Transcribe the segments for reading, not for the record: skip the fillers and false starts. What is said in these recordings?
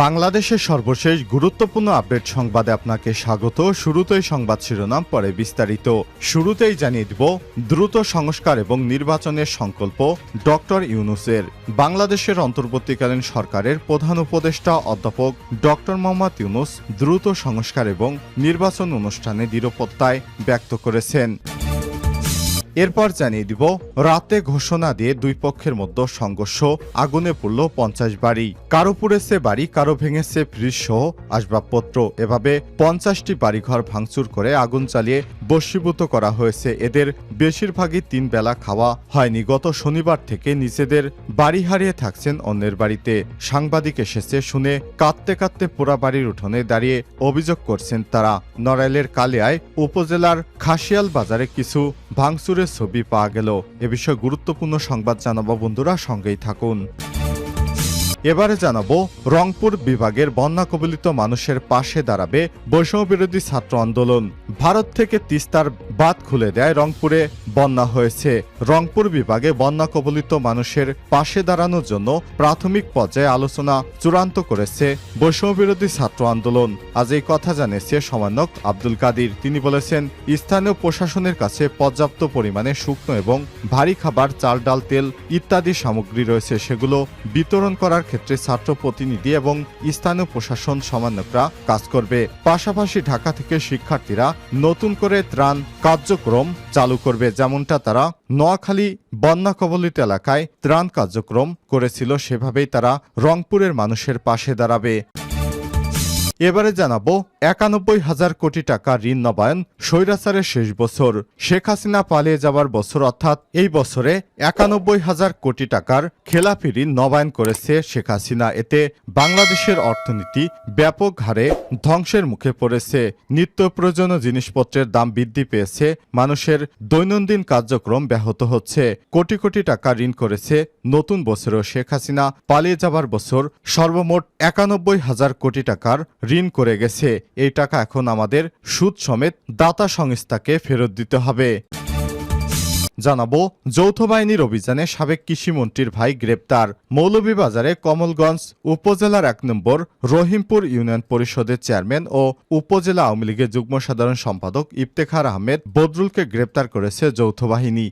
বাংলাদেশের সর্বশেষ গুরুত্বপূর্ণ আপডেট সংবাদে আপনাকে স্বাগত। শুরুতেই সংবাদ শিরোনাম, পরে বিস্তারিত। শুরুতেই জানিয়ে দিব দ্রুত সংস্কার এবং নির্বাচনের সংকল্প ডক্টর ইউনূসের। বাংলাদেশের অন্তর্বর্তীকালীন সরকারের প্রধান উপদেষ্টা অধ্যাপক ডক্টর মোহাম্মদ ইউনূস দ্রুত সংস্কার এবং নির্বাচন অনুষ্ঠানে দৃঢ় প্রত্যয় ব্যক্ত করেছেন। এরপর জানিয়ে দিব রাতে ঘোষণা দিয়ে দুই পক্ষের মধ্যে সংঘর্ষ, আগুনে পড়ল 50 বাড়ি। কারো পুড়েছে বাড়ি, কারো ভেঙেছে ফ্রিজ সহ আসবাবপত্র। এভাবে 50টি বাড়িঘর ভাঙচুর করে আগুন চালিয়ে বশীভূত করা হয়েছে। এদের বেশিরভাগই 3 বেলা খাওয়া হয়নি। গত শনিবার থেকে নিজেদের বাড়ি হারিয়ে থাকছেন অন্যের বাড়িতে। সাংবাদিক এসেছে শুনে কাঁদতে কাঁদতে পোড়া বাড়ির উঠোনে দাঁড়িয়ে অভিযোগ করছেন তারা। নড়াইলের কালিয়ায় উপজেলার খাসিয়াল বাজারে কিছু ভাঙচুরের ছবি পাওয়া গেল। এ বিষয়ে গুরুত্বপূর্ণ সংবাদ জানাবো, বন্ধুরা সঙ্গেই থাকুন। এবারে জানাবো রংপুর বিভাগের বন্যা কবলিত মানুষের পাশে দাঁড়াবে বৈষম্য বিরোধী ছাত্র আন্দোলন। ভারত থেকে তিস্তার বাঁধ খুলে দেয় রংপুরে বন্যা হয়েছে। রংপুর বিভাগে বন্যা কবলিত মানুষের পাশে দাঁড়ানোর জন্য প্রাথমিক পর্যায়ে আলোচনা চূড়ান্ত করেছে বৈষম্য বিরোধী ছাত্র আন্দোলন। আজ এই কথা জানিয়েছে সমন্বয়ক আব্দুল কাদির। তিনি বলেছেন, স্থানীয় প্রশাসনের কাছে পর্যাপ্ত পরিমাণে শুকনো এবং ভারী খাবার, চাল, ডাল, তেল ইত্যাদি সামগ্রী রয়েছে। সেগুলো বিতরণ করার ক্ষেত্রে ছাত্র প্রতিনিধি এবং স্থানীয় প্রশাসন সমন্বয়করা কাজ করবে। পাশাপাশি ঢাকা থেকে শিক্ষার্থীরা নতুন করে ত্রাণ কার্যক্রম চালু করবে, যেমনটা তারা নোয়াখালী বন্যা কবলিত এলাকায় ত্রাণ কার্যক্রম করেছিল, সেভাবেই তারা রংপুরের মানুষের পাশে দাঁড়াবে। এবারে জানাবো ৯১,০০০ কোটি টাকা ঋণ নবায়ন স্বৈরাচারের শেষ বছর। শেখ হাসিনা পালিয়ে যাবার বছর অর্থাৎ এই বছরে ৯১,০০০ কোটি টাকার খেলাপি ঋণ নবায়ন করেছে শেখ হাসিনা। এতে বাংলাদেশের অর্থনীতি ব্যাপক হারে ধ্বংসের মুখে পড়েছে। নিত্য প্রয়োজনীয় জিনিসপত্রের দাম বৃদ্ধি পেয়েছে, মানুষের দৈনন্দিন কার্যক্রম ব্যাহত হচ্ছে। কোটি কোটি টাকা ঋণ করেছে নতুন বছরেও। শেখ হাসিনা পালিয়ে যাবার বছর সর্বমোট ৯১,০০০ কোটি টাকার ঋণ করে গেছে। এই টাকা এখন আমাদের সুদ সমেত দাতা সংস্থাকে ফেরত দিতে হবে। জানাবো যৌথ বাহিনীর অভিযানে সাবেক কৃষিমন্ত্রীর ভাই গ্রেপ্তার। মৌলভীবাজারে কমলগঞ্জ উপজেলার ১ নম্বর রহিমপুর ইউনিয়ন পরিষদের চেয়ারম্যান ও উপজেলা আওয়ামী লীগের যুগ্ম সাধারণ সম্পাদক ইফতেখার আহমেদ বদরুলকে গ্রেপ্তার করেছে যৌথ বাহিনী।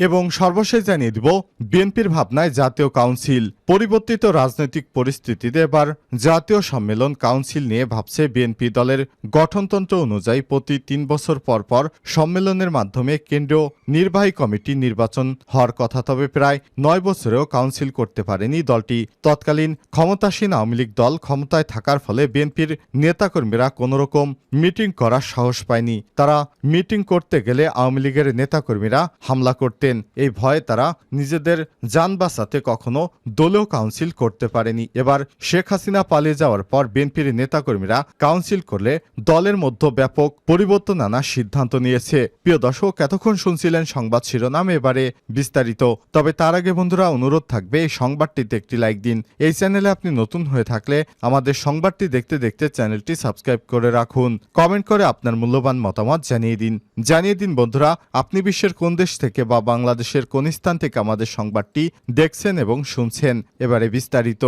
এবং সর্বশেষ জানিয়ে দিব বিএনপির ভাবনায় জাতীয় কাউন্সিল। পরিবর্তিত রাজনৈতিক পরিস্থিতিতে এবার জাতীয় সম্মেলন কাউন্সিল নিয়ে ভাবছে বিএনপি। দলের গঠনতন্ত্র অনুযায়ী প্রতি ৩ বছর পর পর সম্মেলনের মাধ্যমে কেন্দ্রীয় নির্বাহী কমিটি নির্বাচন হওয়ার কথা। তবে প্রায় ৯ বছরেও কাউন্সিল করতে পারেনি দলটি। তৎকালীন ক্ষমতাসীন আওয়ামী লীগ দল ক্ষমতায় থাকার ফলে বিএনপির নেতাকর্মীরা কোনোরকম মিটিং করার সাহস পায়নি। তারা মিটিং করতে গেলে আওয়ামী লীগের নেতাকর্মীরা হামলা করতেন। এই ভয়ে তারা নিজেদের যান বাঁচাতে কখনো দলীয় কাউন্সিল করতে পারেনি। এবার শেখ হাসিনা পালিয়ে যাওয়ার পর বিএনপির নেতাকর্মীরা কাউন্সিল করলে দলের মধ্যে ব্যাপক পরিবর্তন আনার সিদ্ধান্ত নিয়েছে। প্রিয় দর্শক, এতক্ষণ শুনছিলেন সংবাদ শিরোনাম, এবারে বিস্তারিত। তবে তার আগে বন্ধুরা অনুরোধ থাকবে এই সংবাদটিতে একটি লাইক দিন। এই চ্যানেলে আপনি নতুন হয়ে থাকলে আমাদের সংবাদটি দেখতে দেখতে চ্যানেলটি সাবস্ক্রাইব করে রাখুন। কমেন্ট করে আপনার মূল্যবান মতামত জানিয়ে দিন বন্ধুরা, আপনি বিশ্বের কোন দেশ থেকে বা বাংলাদেশের কোন স্থান থেকে আমাদের সংবাদটি দেখছেন এবং শুনছেন। এবারে বিস্তারিত।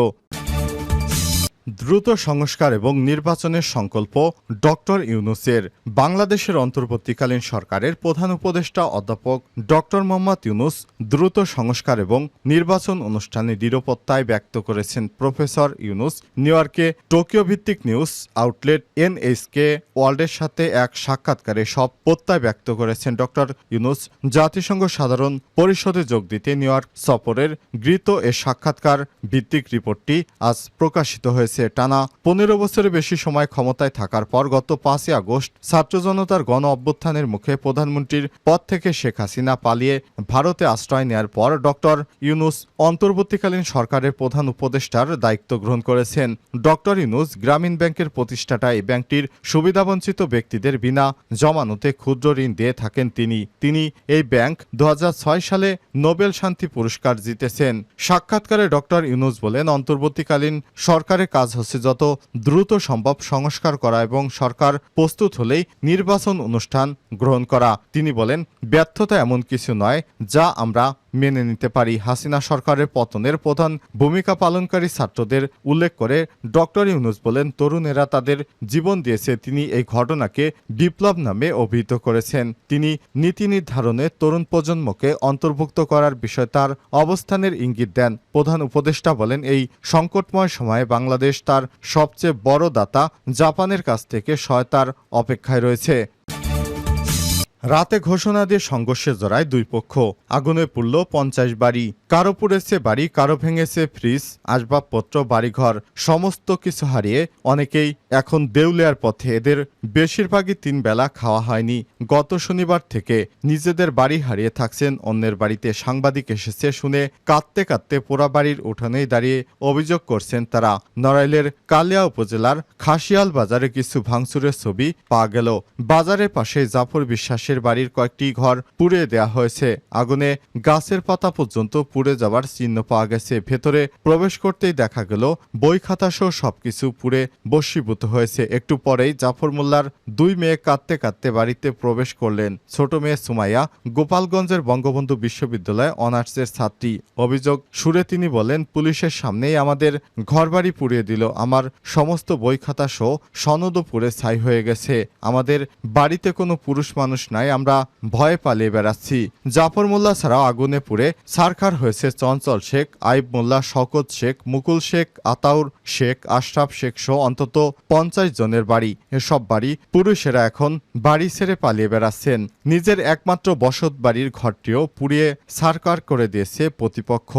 দ্রুত সংস্কার এবং নির্বাচনের সংকল্প ডক্টর ইউনূসের। বাংলাদেশের অন্তর্বর্তীকালীন সরকারের প্রধান উপদেষ্টা অধ্যাপক ডক্টর মোহাম্মদ ইউনূস দ্রুত সংস্কার এবং নির্বাচন অনুষ্ঠানে দৃঢ় প্রত্যয় ব্যক্ত করেছেন। প্রফেসর ইউনূস নিউ ইয়র্কে টোকিও ভিত্তিক নিউজ আউটলেট এনএসকে ওয়ার্ল্ডের সাথে এক সাক্ষাৎকারে সব প্রত্যয় ব্যক্ত করেছেন। ডক্টর ইউনূস জাতিসংঘ সাধারণ পরিষদে যোগ দিতে নিউ ইয়র্ক সফরের গৃহীত এ সাক্ষাৎকার ভিত্তিক রিপোর্টটি আজ প্রকাশিত হয়েছে। টানা ১৫ বছরের বেশি সময় ক্ষমতায় থাকার পর গত ৫ই আগস্ট ছাত্র জনতার গণ অভ্যুত্থানের মুখে প্রধানমন্ত্রীর পদ থেকে শেখ হাসিনা পালিয়ে ভারতে আশ্রয় নেয়ার পর ডক্টর ইউনূস অন্তর্বর্তীকালীন সরকারের প্রধান উপদেষ্টার দায়িত্ব গ্রহণ করেছেন। ডক্টর ইউনূস গ্রামীণ ব্যাংকের প্রতিষ্ঠাতা। এই ব্যাংকটির সুবিধাবঞ্চিত ব্যক্তিদের বিনা জমানতে ক্ষুদ্র ঋণ দিয়ে থাকেন তিনি এই ব্যাংক ২০০৬ সালে নোবেল শান্তি পুরস্কার জিতেছেন। সাক্ষাৎকারে ডক্টর ইউনূস বলেন, অন্তর্বর্তীকালীন সরকারের কাজ হচ্ছে যত দ্রুত সম্ভব সংস্কার করা এবং সরকার প্রস্তুত হলেই নির্বাচন অনুষ্ঠান গ্রহণ করা। তিনি বলেন, ব্যর্থতা এমন কিছু নয় যা আমরা মেনে নিতে পারি। হাসিনা সরকারের পতনের প্রধান ভূমিকা পালনকারী ছাত্রদের উল্লেখ করে ডক্টর ইউনূস বলেন, তরুণেরা তাদের জীবন দিয়েছে। তিনি এই ঘটনাকে বিপ্লব নামে অভিহিত করেছেন। তিনি নীতি নির্ধারণে তরুণ প্রজন্মকে অন্তর্ভুক্ত করার বিষয়ে তার অবস্থানের ইঙ্গিত দেন। প্রধান উপদেষ্টা বলেন, এই সংকটময় সময়ে বাংলাদেশ তার সবচেয়ে বড় দাতা জাপানের কাছ থেকে সহায়তার অপেক্ষায় রয়েছে। রাতে ঘোষণা দিয়ে সংঘর্ষে জড়ায় দুই পক্ষ। আগুনে পুড়ল 50 বাড়ি। কারো পুড়েছে বাড়ি, কারো ভেঙেছে ফ্রিজ, আসবাবপত্র, বাড়িঘর। সমস্ত কিছু হারিয়ে অনেকেই এখন দেউলিয়ার পথে। এদের বেশিরভাগই 3 বেলা খাওয়া হয়নি। গত শনিবার থেকে নিজেদের বাড়ি হারিয়ে থাকছেন অন্যের বাড়িতে। সাংবাদিক এসেছে শুনে কাঁদতে কাঁদতে পোড়া বাড়ির উঠানেই দাঁড়িয়ে অভিযোগ করছেন তারা। নড়াইলের কালিয়া উপজেলার খাসিয়াল বাজারে কিছু ভাঙচুরের ছবি পাওয়া গেল। বাজারের পাশে জাফর বিশ্বাসের বাড়ির কয়েকটি ঘর পুড়িয়ে দেওয়া হয়েছে। আগুনে গাছের পাতা পর্যন্ত পুড়ে যাওয়ার চিহ্ন পাওয়া গেছে। ভেতরে প্রবেশ করতেই দেখা গেল বই খাতা সহ সবকিছু পুড়ে বশীভূত হয়েছে। একটু পরেই জাফর মোল্লার 2 মেয়ে কাঁদতে কাঁদতে বাড়িতে প্রবেশ করলেন। ছোট মেয়ে সুমাইয়া গোপালগঞ্জের বঙ্গবন্ধু বিশ্ববিদ্যালয়ে অনার্সের ছাত্রী। অভিযোগ সুরে তিনি বলেন, পুলিশের সামনেই আমাদের ঘরবাড়ি পুড়িয়ে দিল। আমার সমস্ত বই খাতা সহ সনদও পুড়ে ছাই হয়ে গেছে। আমাদের বাড়িতে কোনো পুরুষ মানুষ নাই, আমরা ভয়ে পালিয়ে বেড়াচ্ছি। জাফর মোল্লা ছাড়াও আগুনে পুড়ে ছারখার হয়েছে চঞ্চল শেখ, আইব মোল্লা, শওকত শেখ, মুকুল শেখ, আতাউর শেখ, আশরাফ শেখ সহ অন্তত 50 জনের বাড়ি। এসব বাড়ি পুরুষেরা এখন বাড়ি ছেড়ে পালিয়ে বেড়াচ্ছেন। নিজের একমাত্র বসত বাড়ির ঘরটিও পুড়িয়ে ছারখার করে দিয়েছে প্রতিপক্ষ।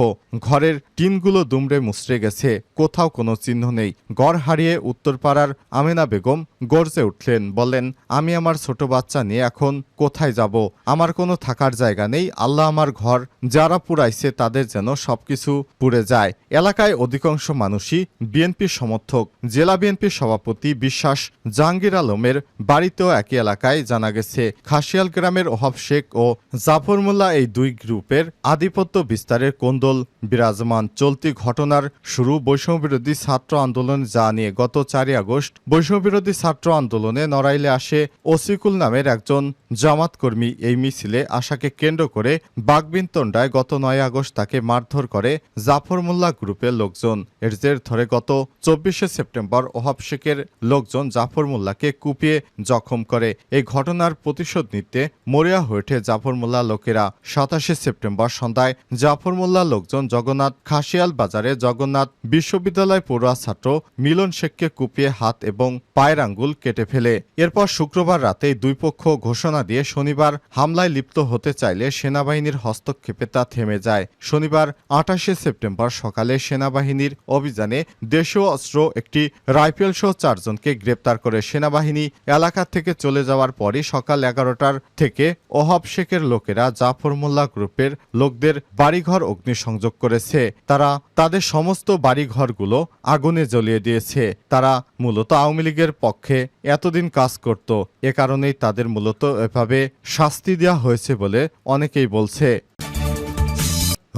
ঘরের টিনগুলো দুমড়ে মুচড়ে গেছে, কোথাও কোনো চিহ্ন নেই। ঘর হারিয়ে উত্তরপাড়ার আমেনা বেগম গর্জে উঠলেন, বলেন, আমি আমার ছোট বাচ্চা নিয়ে এখন কোথায় যাব? আমার কোনো থাকার জায়গা নেই। আল্লাহ আমার ঘর যারা পুড়াইছে তাদের যেন সবকিছু পুড়ে যায়। এলাকায় অধিকাংশ মানুষই বিএনপির সমর্থক। জেলা বিএনপির সভাপতি বিশ্বাস জাহাঙ্গীর আলমের বাড়িতেও একই এলাকায় জানা গেছে। খাসিয়াল গ্রামের ওহাব শেখ ও জাফর মোল্লা এই দুই গ্রুপের আধিপত্য বিস্তারের কোন্দল বিরাজমান। চলতি ঘটনার শুরু বৈষম্যবিরোধী ছাত্র আন্দোলন, যা নিয়ে গত 4 আগস্ট বৈষম্যবিরোধী ছাত্র আন্দোলনে নড়াইলে আসে ওসিকুল নামের একজন জামাত কর্মী। এই মিছিলে আশাকে কেন্দ্র করে বাগবিতণ্ডায় গত 9 আগস্ট তাকে মারধর করে জাফর মোল্লা গ্রুপের লোকজন। এর জের ধরে গত 24 সেপ্টেম্বর ওহাব শেখের লোকজন জাফর মোল্লাকে কুপিয়ে জখম করে। এই ঘটনার প্রতিশোধ নিতে মরিয়া হয়ে ওঠে জাফর মোল্লা লোকেরা। 27 সেপ্টেম্বর সন্ধ্যায় জাফর মোল্লা লোকজন জগন্নাথ খাসিয়াল বাজারে জগন্নাথ বিশ্ববিদ্যালয় পড়ুয়া ছাত্র মিলন শেখকে কুপিয়ে হাত এবং পায়ের আঙ্গুল কেটে ফেলে। এরপর শুক্রবার রাতে দুই পক্ষ ঘোষণা দিয়ে শনিবার হামলায় লিপ্ত হতে চাইলে সেনাবাহিনীর হস্তক্ষেপে তা থেমে যায়। শনিবার 28 সেপ্টেম্বর সকালে সেনাবাহিনীর অভিযানে দেশীয় অস্ত্র, একটি রাইফেল সহ 4 জনকে গ্রেপ্তার করে সেনাবাহিনী এলাকা থেকে চলে যাওয়ার পরই সকাল 11টার থেকে ওহাব শেখের লোকেরা জাফর মোল্লা গ্রুপের লোকদের বাড়িঘর অগ্নিসংযোগ করেছে। তারা তাদের সমস্ত বাড়িঘরগুলো আগুনে জ্বলিয়ে দিয়েছে। তারা মূলত আওয়ামী লীগের পক্ষে এতদিন কাজ করত। এ কারণেই তাদের মূলত এভাবে শাস্তি দেওয়া হয়েছে বলে অনেকেই বলছে।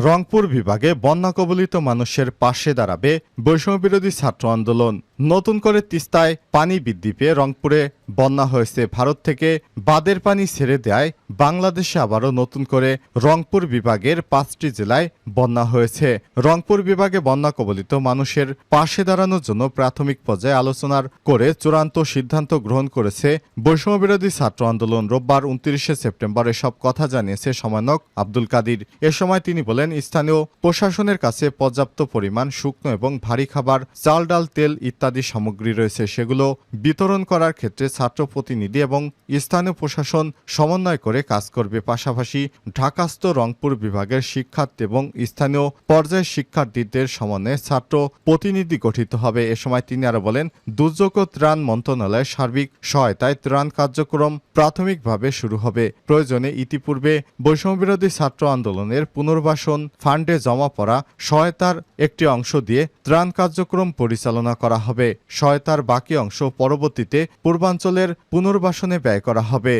রংপুর বিভাগে বন্যা কবলিত মানুষের পাশে দাঁড়াবে বৈষম্যবিরোধী ছাত্র আন্দোলন। নতুন করে তিস্তায় পানি বৃদ্ধি পেয়ে রংপুরে বন্যা হয়েছে। ভারত থেকে বাঁধের পানি ছেড়ে দেয় বাংলাদেশে আবারও নতুন করে রংপুর বিভাগের 5টি জেলায় বন্যা হয়েছে। রংপুর বিভাগে বন্যা কবলিত মানুষের পাশে দাঁড়ানোর জন্য প্রাথমিক পর্যায়ে আলোচনার করে চূড়ান্ত সিদ্ধান্ত গ্রহণ করেছে বৈষম্যবিরোধী ছাত্র আন্দোলন। রোববার 29 সেপ্টেম্বর এসব কথা জানিয়েছে সমন্বয়ক আব্দুল কাদির। এ সময় তিনি বলেন, স্থানীয় প্রশাসনের কাছে পর্যাপ্ত পরিমাণ শুকনো এবং ভারী খাবার, চাল, ডাল, তেল ইত্যাদি সামগ্রী রয়েছে। সেগুলো বিতরণ করার ক্ষেত্রে ছাত্র প্রতিনিধি এবং স্থানীয় প্রশাসন সমন্বয় করে কাজ করবে। পাশাপাশি ঢাকাস্থ রংপুর বিভাগের শিক্ষার্থী এবং স্থানীয় পর্যায়ের শিক্ষার্থীদের সমন্বয়ে ছাত্র প্রতিনিধি গঠিত হবে। এ সময় তিনি আরো বলেন, দুর্যোগ ও ত্রাণ মন্ত্রণালয়ের সার্বিক সহায়তায় ত্রাণ কার্যক্রম প্রাথমিকভাবে শুরু হবে। প্রয়োজনে ইতিপূর্বে বৈষম্যবিরোধী ছাত্র আন্দোলনের পুনর্বাসন ফান্ডে জমা পড়া সহায়তার একটি অংশ দিয়ে ত্রাণ কার্যক্রম পরিচালনা করা হবে। সহায়তার বাকি অংশ পরবর্তীতে পূর্বাঞ্চলের পুনর্বাসনে ব্যয় করা হবে।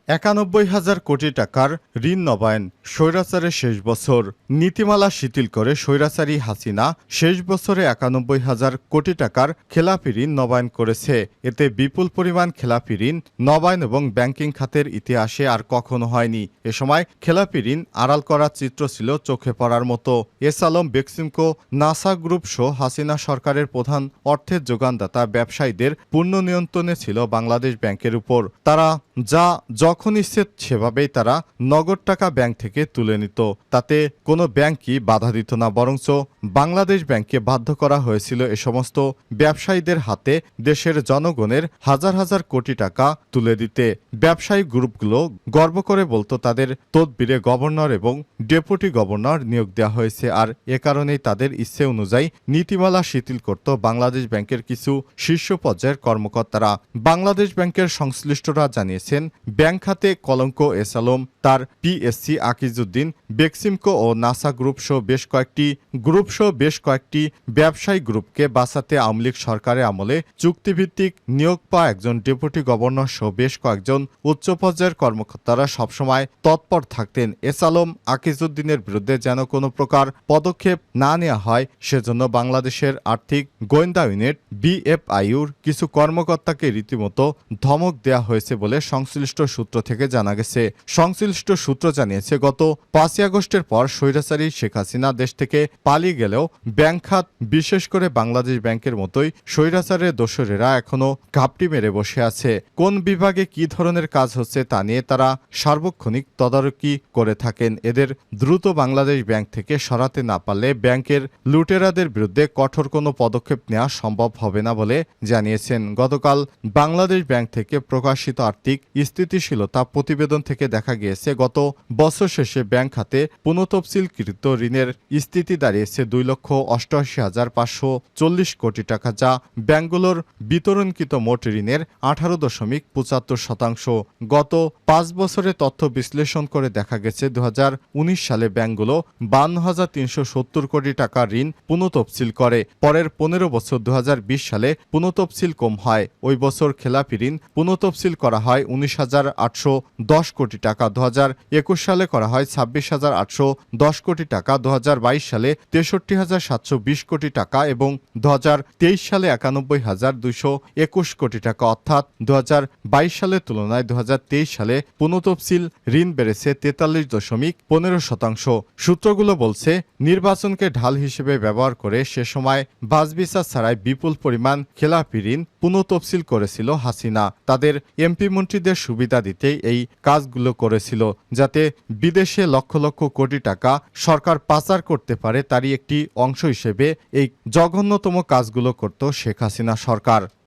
91,000 কোটি টাকার ঋণ নবায়ন, স্বৈরাচারের শেষ বছর। নীতিমালা শিথিল করে স্বৈরাচারী হাসিনা শেষ বছরে 91,000 কোটি টাকার খেলাপি ঋণ নবায়ন করেছে। এতে বিপুল পরিমাণ খেলাপি ঋণ নবায়ন এবং ব্যাংকিং খাতের ইতিহাসে আর কখনো হয়নি। এ সময় খেলাপি ঋণ আড়াল করার চিত্র ছিল চোখে পড়ার মতো। S Alam, Beximco, NASA group সহ হাসিনা সরকারের প্রধান অর্থের যোগানদাতা ব্যবসায়ীদের পূর্ণ নিয়ন্ত্রণে ছিল বাংলাদেশ ব্যাংকের উপর। তারা যখন ইচ্ছে সেভাবেই তারা নগদ টাকা ব্যাংক থেকে তুলে নিত। তাতে কোনো ব্যাংকই বাধা দিত না, বরঞ্চ বাংলাদেশ ব্যাংককে বাধ্য করা হয়েছিল এ সমস্ত ব্যবসায়ীদের হাতে দেশের জনগণের হাজার হাজার কোটি টাকা তুলে দিতে। ব্যবসায়ী গ্রুপগুলো গর্ব করে বলতো তাদের তদবিরে গভর্নর এবং ডেপুটি গভর্নর নিয়োগ দেওয়া হয়েছে, আর এ কারণেই তাদের ইচ্ছে অনুযায়ী নীতিমালা শিথিল করত বাংলাদেশ ব্যাংকের কিছু শীর্ষ পর্যায়ের কর্মকর্তারা। বাংলাদেশ ব্যাংকের সংশ্লিষ্টরা জানিয়েছেন, ব্যাংক খাতে কলঙ্ক এস আলম, তার পিএসসি আকিজউদ্দিন, বেক্সিমকো ও নাসা গ্রুপ সহ বেশ কয়েকটি ব্যবসায়ী গ্রুপকে বাঁচাতে আওয়ামী লীগ সরকারের আমলে চুক্তিভিত্তিক নিয়োগ পাওয়া একজন ডেপুটি গভর্নর সহ বেশ কয়েকজন উচ্চ পর্যায়ের কর্মকর্তারা সবসময় তৎপর থাকতেন এস আলম, আকিজউদ্দিনের বিরুদ্ধে যেন কোনো প্রকার পদক্ষেপ না নেওয়া হয় সেজন্য বাংলাদেশের আর্থিক গোয়েন্দা ইউনিট বিএফআইউর কিছু কর্মকর্তাকে রীতিমতো ধমক দেওয়া হয়েছে বলে সংশ্লিষ্ট সূত্র থেকে জানা গেছে। সংশ্লিষ্ট সূত্র জানিয়েছে, গত 5ই আগস্টের পর স্বৈরাচারী শেখ হাসিনা দেশ থেকে পালিয়ে গেলেও ব্যাংক খাত, বিশেষ করে বাংলাদেশ ব্যাংকের মতোই স্বৈরাচারের দোসরেরা এখনো ঘাপটি মেরে বসে আছে। কোন বিভাগে কি ধরনের কাজ হচ্ছে তা নিয়ে তারা সার্বক্ষণিক তদারকি করে থাকেন। এদের দ্রুত বাংলাদেশ ব্যাংক থেকে সরাতে না পারলে ব্যাংকের লুটেরাদের বিরুদ্ধে কঠোর কোনো পদক্ষেপ নেওয়া সম্ভব হবে না বলে জানিয়েছেন। গতকাল বাংলাদেশ ব্যাংক থেকে প্রকাশিত আর্থিক স্থিতিশীলতা প্রতিবেদন থেকে দেখা গিয়েছে, গত বছর শেষে ব্যাংক খাতে পুনঃতফসিলকৃত ঋণের স্থিতি দাঁড়িয়েছে 2,88,540 কোটি টাকা, যা ব্যাংকগুলোর বিতরণকৃত মোট ঋণের 18.75%। গত 5 বছরে তথ্য বিশ্লেষণ করে দেখা গেছে 2019 সালে ব্যাংকগুলো 52,370 কোটি টাকা ঋণ পুনঃতফসিল করে। পরের 15 বছর 2020 সালে পুনঃতফসিল কম হয়। ওই বছর খেলাপি ঋণ পুনঃতফসিল করা হয় 19,810 কোটি টাকা, 2021 সালে করা হয় 26,810 কোটি টাকা, 2022 সালে 63,720 কোটি টাকা এবং 2023 সালে 91,221 কোটি টাকা। অর্থাৎ 2022 সালের তুলনায় 2023 সালে পুনঃতফসিল ঋণ বেড়েছে 43.15%। সূত্রগুলো বলছে, নির্বাচনকে ঢাল হিসেবে ব্যবহার করে সে সময় বাছবিচার ছাড়াই বিপুল পরিমাণ খেলাপি ঋণ পুনঃতফসিল করেছিল হাসিনা। তাদের এমপি মন্ত্রীদের সুবিধা দিতেই এই কাজগুলো করেছিল, যাতে বিদেশে লক্ষ লক্ষ কোটি টাকা সরকার পাচার করতে পারে। তারই একটি অংশ হিসেবে এই জঘন্যতম কাজগুলো করত শেখ হাসিনা সরকার।